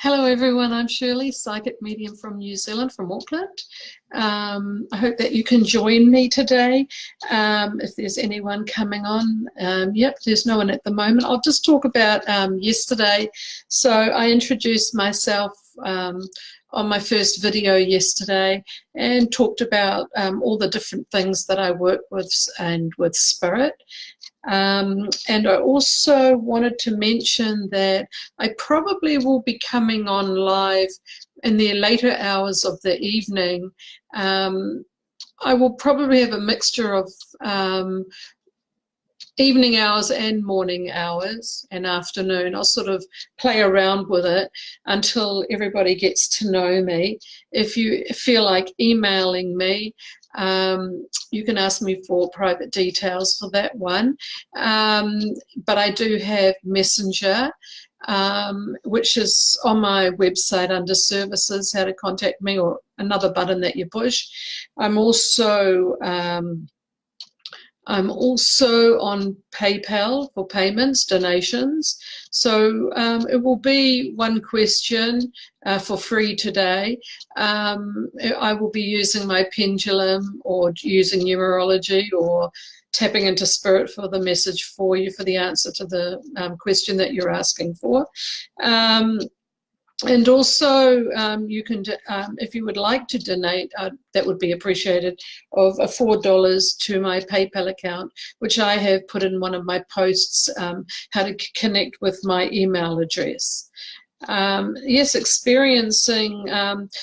Hello everyone, I'm Shirley, psychic medium from New Zealand, from Auckland. I hope that you can join me today. If there's anyone coming on, yep, there's no one at the moment. I'll just talk about yesterday. So I introduced myself on my first video yesterday and talked about all the different things that I work with and with spirit. And I also wanted to mention that I probably will be coming on live in the later hours of the evening. I will probably have a mixture of evening hours and morning hours and afternoon. I'll sort of play around with it until everybody gets to know me. If you feel like emailing me, you can ask me for private details for that one. But I do have Messenger, which is on my website under services, how to contact me, or another button that you push. I'm also on PayPal for payments, donations. So it will be one question for free today. I will be using my pendulum or using numerology or tapping into spirit for the message for you, for the answer to the question that you're asking for. And also, you can, if you would like to donate, that would be appreciated, of $4 to my PayPal account, which I have put in one of my posts, how to connect with my email address. Yes, experiencing,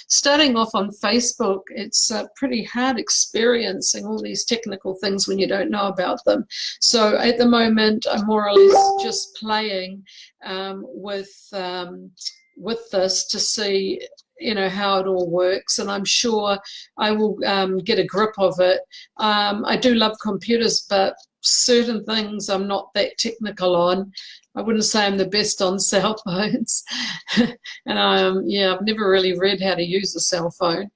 starting off on Facebook, it's pretty hard experiencing all these technical things when you don't know about them. So at the moment, I'm more or less just playing with this to see, you know, how it all works, and I'm sure I will get a grip of it. I do love computers, but certain things I'm not that technical on. I wouldn't say I'm the best on cell phones. And yeah, I've never really read how to use a cell phone,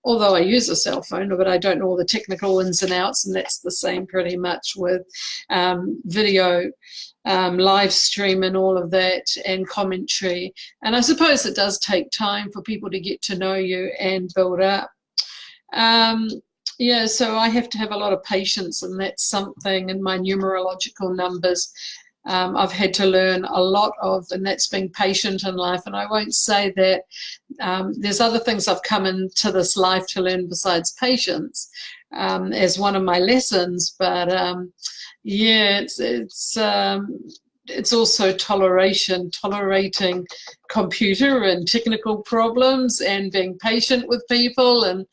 although I use a cell phone, but I don't know all the technical ins and outs, and that's the same pretty much with video, live stream and all of that, and commentary. And I suppose it does take time for people to get to know you and build up. Yeah, so I have to have a lot of patience, and that's something in my numerological numbers I've had to learn a lot of, and that's being patient in life. And I won't say that there's other things I've come into this life to learn besides patience as one of my lessons, but yeah, it's also tolerating computer and technical problems, and being patient with people, and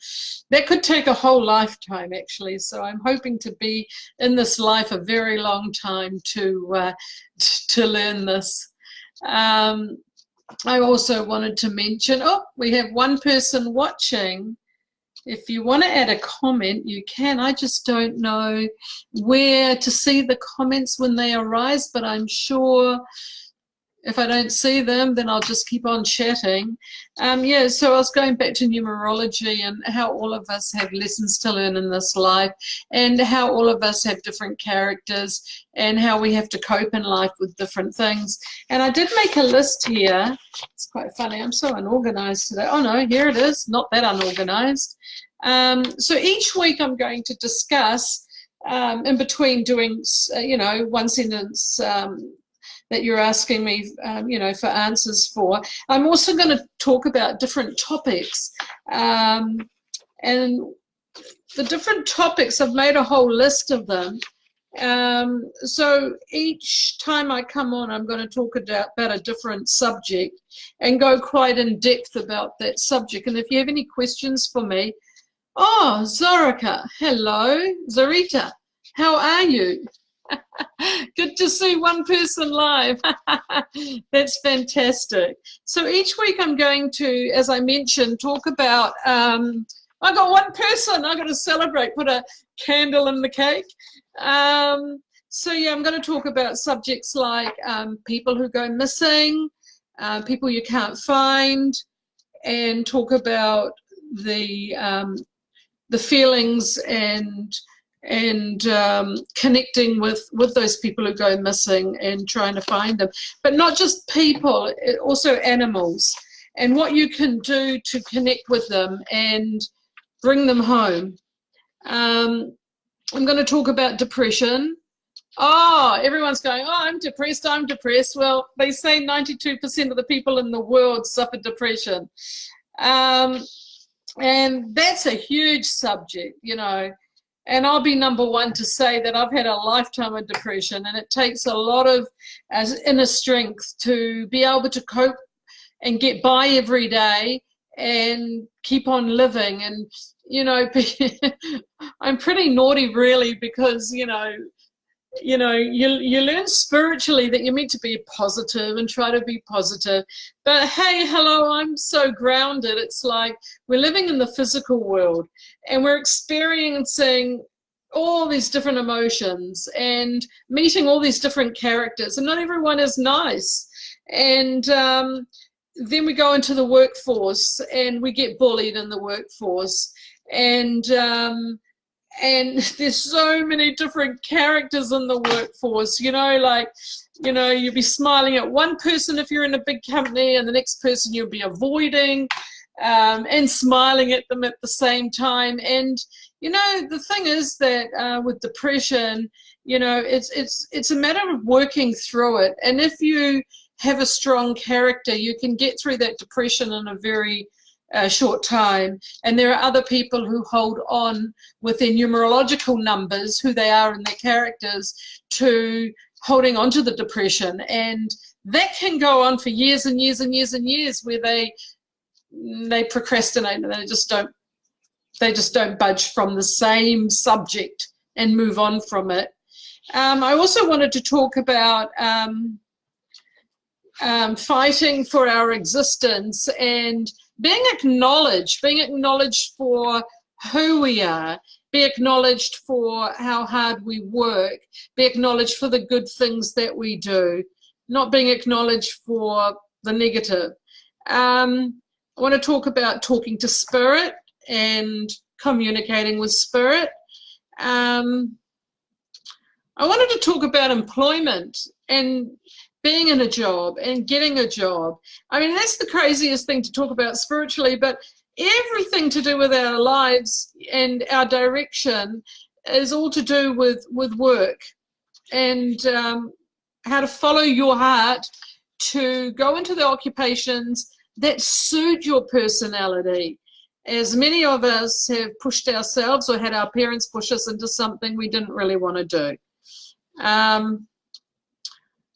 that could take a whole lifetime actually. So I'm hoping to be in this life a very long time to learn this. I also wanted to mention, oh, we have one person watching. If you want to add a comment, you can. I just don't know where to see the comments when they arise, but I'm sure if I don't see them, then I'll just keep on chatting. Yeah, so I was going back to numerology and how all of us have lessons to learn in this life, and how all of us have different characters, and how we have to cope in life with different things. And I did make a list here. It's quite funny. I'm so unorganized today. Oh no, here it is. Not that unorganized. So each week I'm going to discuss, in between doing, you know, one sentence that you're asking me, you know, for answers for. I'm also going to talk about different topics. And the different topics, I've made a whole list of them. So each time I come on, I'm going to talk about a different subject and go quite in depth about that subject. And if you have any questions for me, oh, Zorika, hello, Zorita, how are you? Good to see one person live. That's fantastic. So each week I'm going to, as I mentioned, talk about, I got one person, I got to celebrate, put a candle in the cake. So yeah, I'm going to talk about subjects like people who go missing, people you can't find, and talk about the feelings and and connecting with those people who go missing and trying to find them. But not just people, also animals, and what you can do to connect with them and bring them home. I'm going to talk about depression. Oh, everyone's going, oh, I'm depressed, I'm depressed. Well, they say 92% of the people in the world suffer depression. And that's a huge subject, you know. And I'll be number one to say that I've had a lifetime of depression, and it takes a lot of inner strength to be able to cope and get by every day and keep on living. And, you know, I'm pretty naughty really, because, you learn spiritually that you're meant to be positive and try to be positive. But hey, hello, I'm so grounded. It's like we're living in the physical world and we're experiencing all these different emotions and meeting all these different characters, and not everyone is nice. And then we go into the workforce and we get bullied in the workforce, and there's so many different characters in the workforce, you know, like, you know, you'll be smiling at one person if you're in a big company, and the next person you'll be avoiding and smiling at them at the same time. And, you know, the thing is that with depression, you know, it's a matter of working through it. And if you have a strong character, you can get through that depression in a very short time. And there are other people who hold on with their numerological numbers, who they are and their characters, to holding on to the depression. And that can go on for years and years and years and years, where they procrastinate and they just don't budge from the same subject and move on from it. I also wanted to talk about fighting for our existence and being acknowledged for who we are, be acknowledged for how hard we work, be acknowledged for the good things that we do, not being acknowledged for the negative. I want to talk about talking to spirit and communicating with spirit. I wanted to talk about employment and being in a job and getting a job. I mean, that's the craziest thing to talk about spiritually, but everything to do with our lives and our direction is all to do with work, and how to follow your heart to go into the occupations that suit your personality. As many of us have pushed ourselves or had our parents push us into something we didn't really want to do.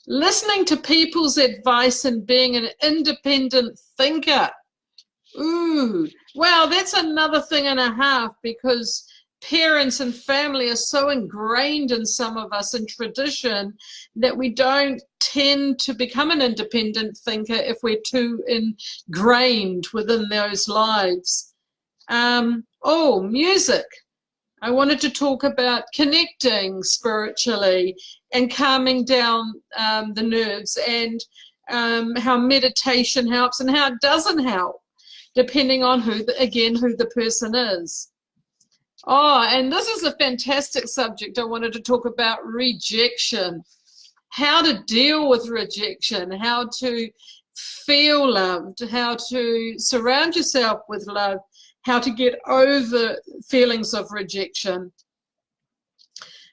Listening to people's advice and being an independent thinker. Ooh, wow, that's another thing and a half, because parents and family are so ingrained in some of us in tradition that we don't tend to become an independent thinker if we're too ingrained within those lives. Oh, music. I wanted to talk about connecting spiritually and calming down the nerves, and how meditation helps and how it doesn't help, depending on who the person is. Oh, and this is a fantastic subject. I wanted to talk about rejection, how to deal with rejection, how to feel loved, how to surround yourself with love, how to get over feelings of rejection.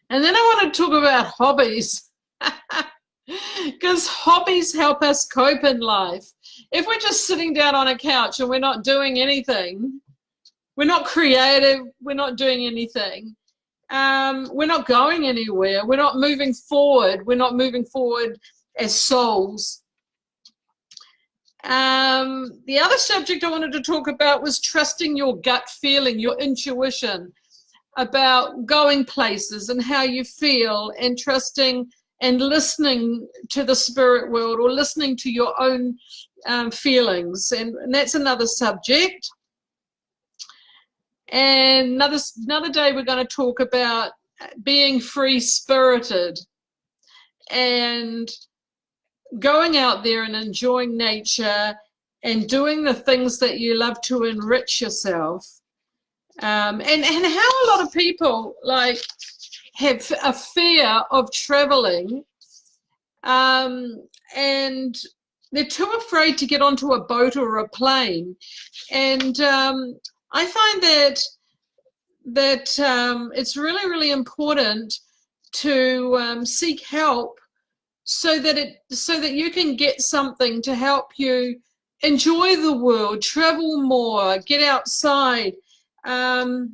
And then I want to talk about hobbies, because hobbies help us cope in life. If we're just sitting down on a couch and we're not doing anything, we're not creative, we're not doing anything, we're not going anywhere, we're not moving forward as souls. The other subject I wanted to talk about was trusting your gut feeling, your intuition, about going places and how you feel, and trusting and listening to the spirit world, or listening to your own feelings. And that's another subject. And another day we're going to talk about being free-spirited and going out there and enjoying nature and doing the things that you love to enrich yourself. And how a lot of people like have a fear of traveling, and they're too afraid to get onto a boat or a plane. And I find that it's really, really important to seek help so that you can get something to help you enjoy the world, travel more, get outside. Oh,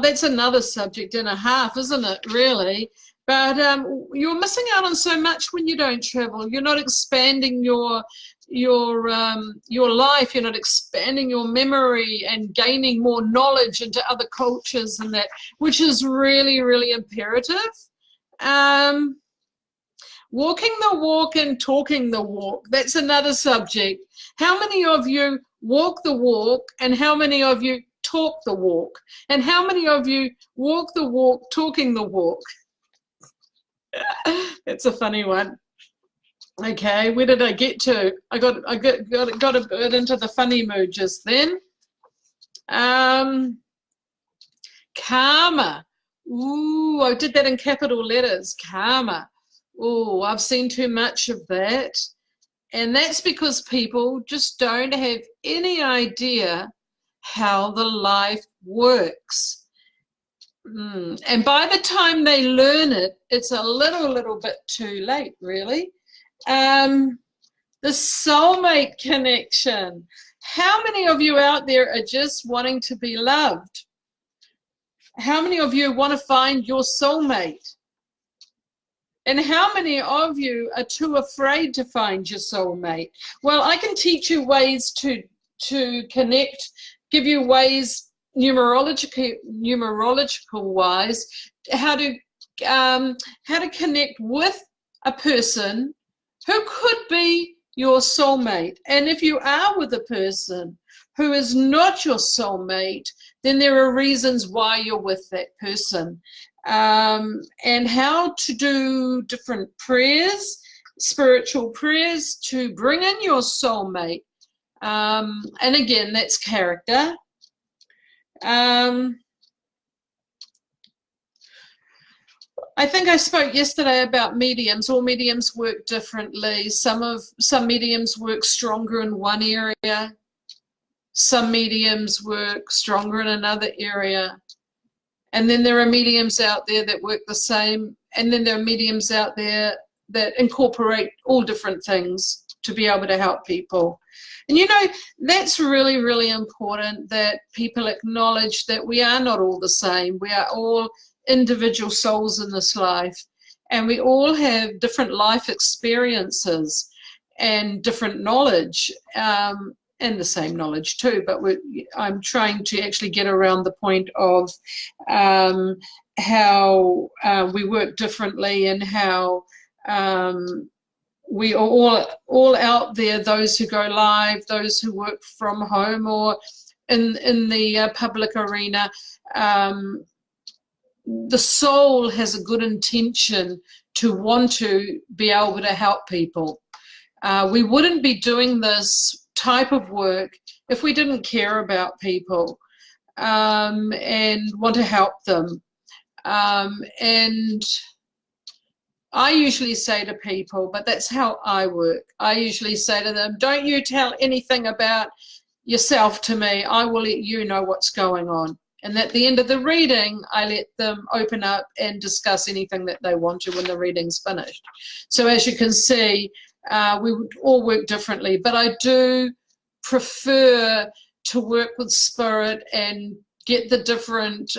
that's another subject and a half, isn't it, really? But you're missing out on so much when you don't travel. You're not expanding your life. You're not expanding your memory and gaining more knowledge into other cultures and that, which is really, really imperative. Walking the walk and talking the walk. That's another subject. How many of you walk the walk and how many of you talk the walk? And how many of you walk the walk talking the walk? That's a funny one. Okay, where did I get to? I got a bit into the funny mood just then. Karma. Ooh, I did that in capital letters. Karma. Oh, I've seen too much of that. And that's because people just don't have any idea how the life works. And by the time they learn it, it's a little bit too late, really. The soulmate connection. How many of you out there are just wanting to be loved? How many of you want to find your soulmate? And how many of you are too afraid to find your soulmate? Well, I can teach you ways to connect, give you ways numerological wise, how to connect with a person who could be your soulmate. And if you are with a person who is not your soulmate, then there are reasons why you're with that person. And how to do different prayers, spiritual prayers to bring in your soulmate. And again, that's character. I think I spoke yesterday about mediums. All mediums work differently. Some mediums work stronger in one area. Some mediums work stronger in another area. And then there are mediums out there that work the same. And then there are mediums out there that incorporate all different things to be able to help people. And you know, that's really, really important, that people acknowledge that we are not all the same. We are all individual souls in this life. And we all have different life experiences and different knowledge. And the same knowledge too, but I'm trying to actually get around the point of how we work differently and how we are all out there, those who go live, those who work from home or in the public arena. The soul has a good intention to want to be able to help people. We wouldn't be doing this type of work if we didn't care about people and want to help them. And I usually say to people, but that's how I work, I usually say to them, don't you tell anything about yourself to me. I will let you know what's going on. And at the end of the reading, I let them open up and discuss anything that they want to when the reading's finished. So as you can see, we would all work differently, but I do prefer to work with spirit and get the different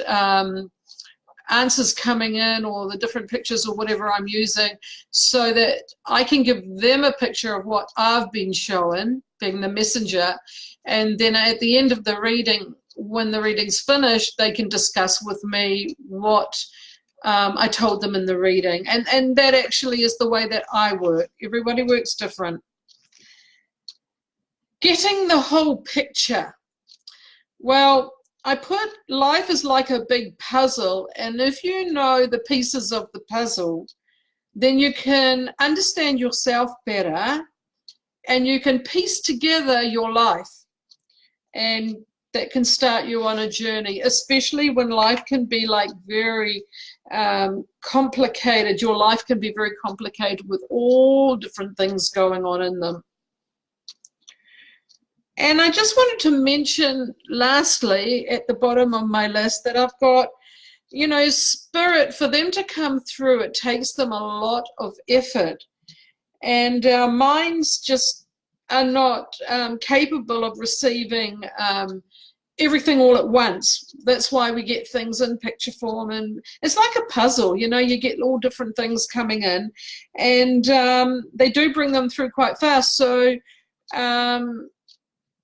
answers coming in, or the different pictures or whatever I'm using, so that I can give them a picture of what I've been shown, being the messenger, and then at the end of the reading, when the reading's finished, they can discuss with me what I told them in the reading. And that actually is the way that I work. Everybody works different. Getting the whole picture. Well, I put life is like a big puzzle, and if you know the pieces of the puzzle, then you can understand yourself better and you can piece together your life. And that can start you on a journey, especially when life can be like very complicated. Your life can be very complicated with all different things going on in them. And I just wanted to mention lastly at the bottom of my list that I've got, you know, spirit, for them to come through, it takes them a lot of effort. And our minds just are not capable of receiving everything all at once. That's why we get things in picture form, and it's like a puzzle, you know, you get all different things coming in, and they do bring them through quite fast. So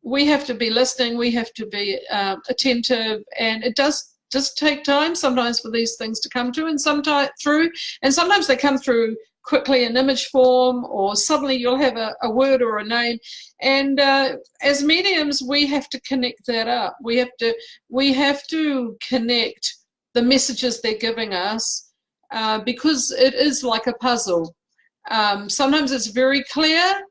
we have to be listening, we have to be attentive, and it does just take time sometimes for these things to come through, and sometimes they come through quickly in image form, or suddenly you'll have a word or a name. And as mediums, we have to connect that up. We have to connect the messages they're giving us, because it is like a puzzle. Sometimes it's very clear,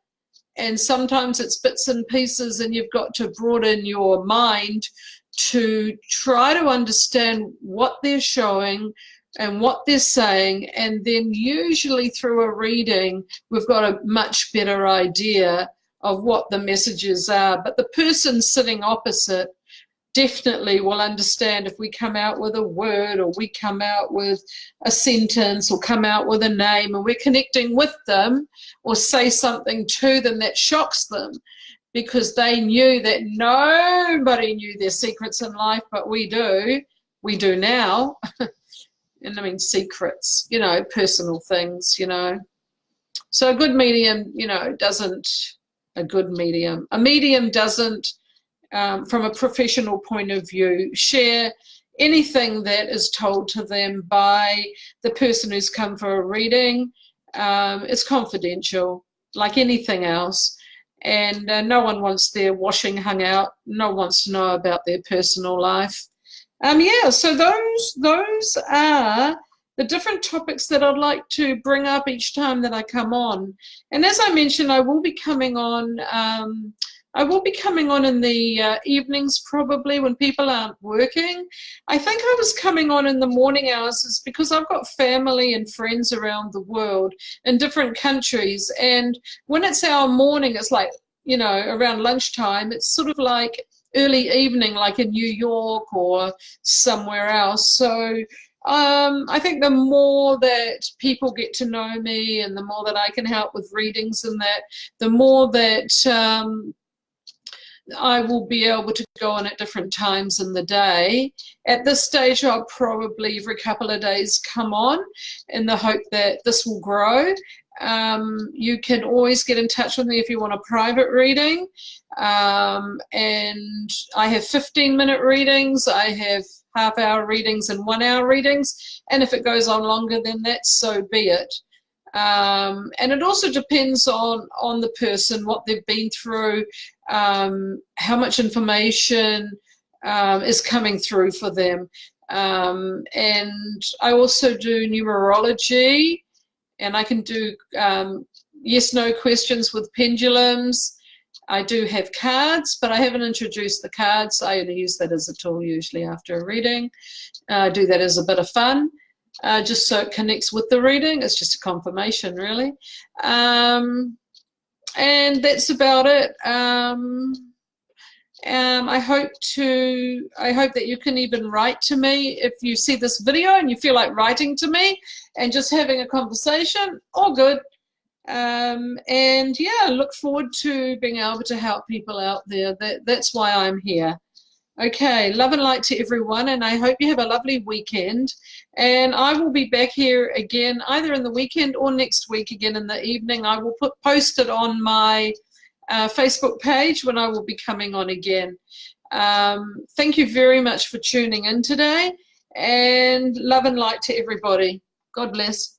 and sometimes it's bits and pieces, and you've got to broaden your mind to try to understand what they're showing and what they're saying. And then usually through a reading, we've got a much better idea of what the messages are. But the person sitting opposite definitely will understand if we come out with a word, or we come out with a sentence, or come out with a name, and we're connecting with them, or say something to them that shocks them, because they knew that nobody knew their secrets in life, but we do now. And I mean secrets, you know, personal things, you know. So a good medium, you know, a medium doesn't, from a professional point of view, share anything that is told to them by the person who's come for a reading. It's confidential, like anything else. And no one wants their washing hung out. No one wants to know about their personal life. Yeah, so those are the different topics that I'd like to bring up each time that I come on. And as I mentioned, I will be coming on. I will be coming on in the evenings, probably when people aren't working. I think I was coming on in the morning hours is because I've got family and friends around the world in different countries. And when it's our morning, it's like, you know, around lunchtime, it's sort of like early evening, like in New York or somewhere else. So I think the more that people get to know me, and the more that I can help with readings and that, the more that I will be able to go on at different times in the day. At this stage, I'll probably every couple of days come on in the hope that this will grow. You can always get in touch with me if you want a private reading. And I have 15-minute readings, I have half-hour readings and 1-hour readings. And if it goes on longer than that, so be it. And it also depends on the person, what they've been through, how much information is coming through for them. And I also do numerology, and I can do yes-no questions with pendulums. I do have cards, but I haven't introduced the cards. I only use that as a tool usually after a reading. I do that as a bit of fun. Just so it connects with the reading. It's just a confirmation, really. And that's about it. I hope that you can even write to me if you see this video and you feel like writing to me and just having a conversation. All good. And yeah, look forward to being able to help people out there. That's why I'm here. Okay, love and light to everyone, and I hope you have a lovely weekend. And I will be back here again either in the weekend or next week again in the evening. I will post it on my Facebook page when I will be coming on again. Thank you very much for tuning in today, and love and light to everybody. God bless.